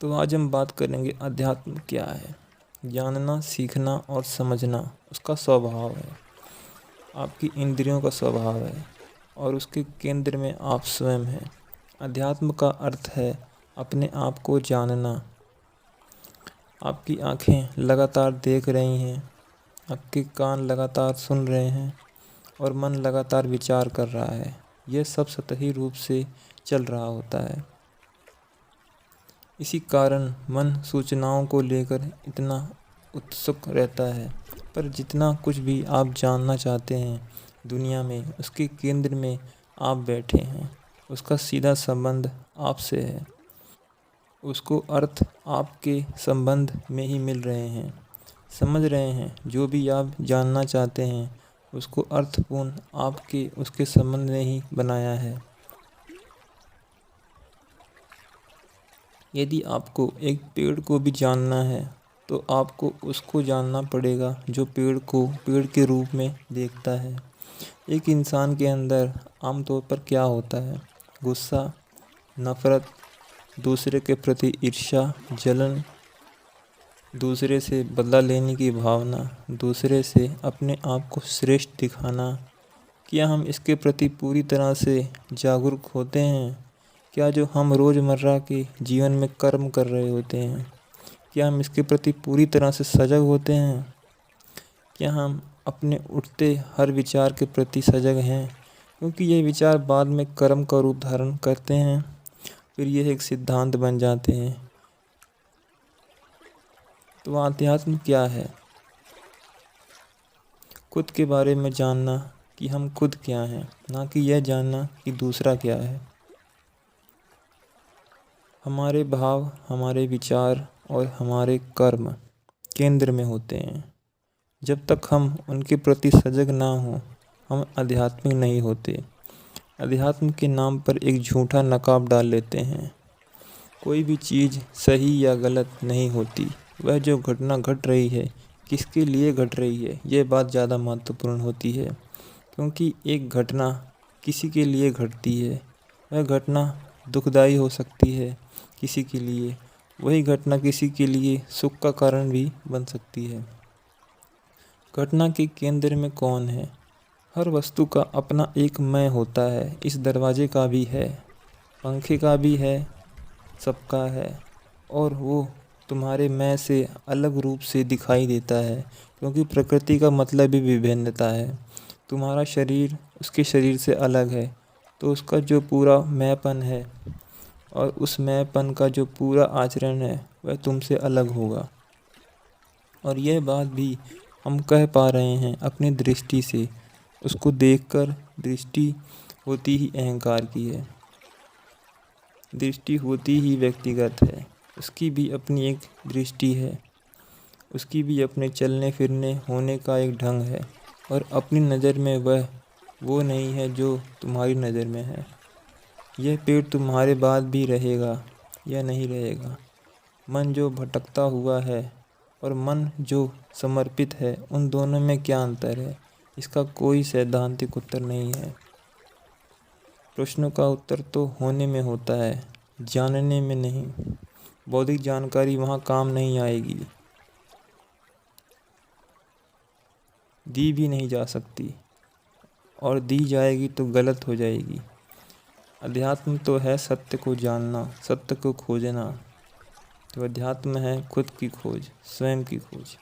तो आज हम बात करेंगे अध्यात्म क्या है। जानना, सीखना और समझना उसका स्वभाव है, आपकी इंद्रियों का स्वभाव है और उसके केंद्र में आप स्वयं हैं। अध्यात्म का अर्थ है अपने आप को जानना। आपकी आँखें लगातार देख रही हैं, आपके कान लगातार सुन रहे हैं और मन लगातार विचार कर रहा है। यह सब सतही रूप से चल रहा होता है। इसी कारण मन सूचनाओं को लेकर इतना उत्सुक रहता है। पर जितना कुछ भी आप जानना चाहते हैं दुनिया में, उसके केंद्र में आप बैठे हैं। उसका सीधा संबंध आपसे है। उसको अर्थ आपके संबंध में ही मिल रहे हैं। समझ रहे हैं, जो भी आप जानना चाहते हैं उसको अर्थपूर्ण आपके उसके संबंध ने ही बनाया है। यदि आपको एक पेड़ को भी जानना है तो आपको उसको जानना पड़ेगा जो पेड़ को पेड़ के रूप में देखता है। एक इंसान के अंदर आमतौर पर क्या होता है? गुस्सा, नफ़रत, दूसरे के प्रति ईर्ष्या, जलन, दूसरे से बदला लेने की भावना, दूसरे से अपने आप को श्रेष्ठ दिखाना। क्या हम इसके प्रति पूरी तरह से जागरूक होते हैं? क्या जो हम रोज़मर्रा के जीवन में कर्म कर रहे होते हैं, क्या हम इसके प्रति पूरी तरह से सजग होते हैं? क्या हम अपने उठते हर विचार के प्रति सजग हैं? क्योंकि ये विचार बाद में कर्म का रूप धारण करते हैं, फिर यह एक सिद्धांत बन जाते हैं। तो आध्यात्म क्या है? खुद के बारे में जानना कि हम खुद क्या हैं, ना कि यह जानना कि दूसरा क्या है। हमारे भाव, हमारे विचार और हमारे कर्म केंद्र में होते हैं। जब तक हम उनके प्रति सजग ना हों, हम आध्यात्मिक नहीं होते। अध्यात्म के नाम पर एक झूठा नकाब डाल लेते हैं। कोई भी चीज़ सही या गलत नहीं होती। वह जो घटना घट रही है, किसके लिए घट रही है, यह बात ज़्यादा महत्वपूर्ण होती है। क्योंकि एक घटना किसी के लिए घटती है, वह घटना दुखदाई हो सकती है किसी के लिए। वही घटना किसी के लिए सुख का कारण भी बन सकती है। घटना के केंद्र में कौन है? हर वस्तु का अपना एक मैं होता है। इस दरवाजे का भी है, पंखे का भी है, सबका है। और वो तुम्हारे मैं से अलग रूप से दिखाई देता है, क्योंकि प्रकृति का मतलब ही विभिन्नता है। तुम्हारा शरीर उसके शरीर से अलग है, तो उसका जो पूरा मैंपन है और उस मैंपन का जो पूरा आचरण है वह तुमसे अलग होगा। और यह बात भी हम कह पा रहे हैं अपनी दृष्टि से। उसको देखकर दृष्टि होती ही अहंकार की है, दृष्टि होती ही व्यक्तिगत है। उसकी भी अपनी एक दृष्टि है, उसकी भी अपने चलने फिरने होने का एक ढंग है। और अपनी नज़र में वह वो नहीं है जो तुम्हारी नज़र में है। यह पेड़ तुम्हारे बाद भी रहेगा या नहीं रहेगा। मन जो भटकता हुआ है और मन जो समर्पित है, उन दोनों में क्या अंतर है? इसका कोई सैद्धांतिक उत्तर नहीं है। प्रश्नों का उत्तर तो होने में होता है, जानने में नहीं। बौद्धिक जानकारी वहाँ काम नहीं आएगी, दी भी नहीं जा सकती, और दी जाएगी तो गलत हो जाएगी। अध्यात्म तो है सत्य को जानना, सत्य को खोजना। तो अध्यात्म है खुद की खोज, स्वयं की खोज।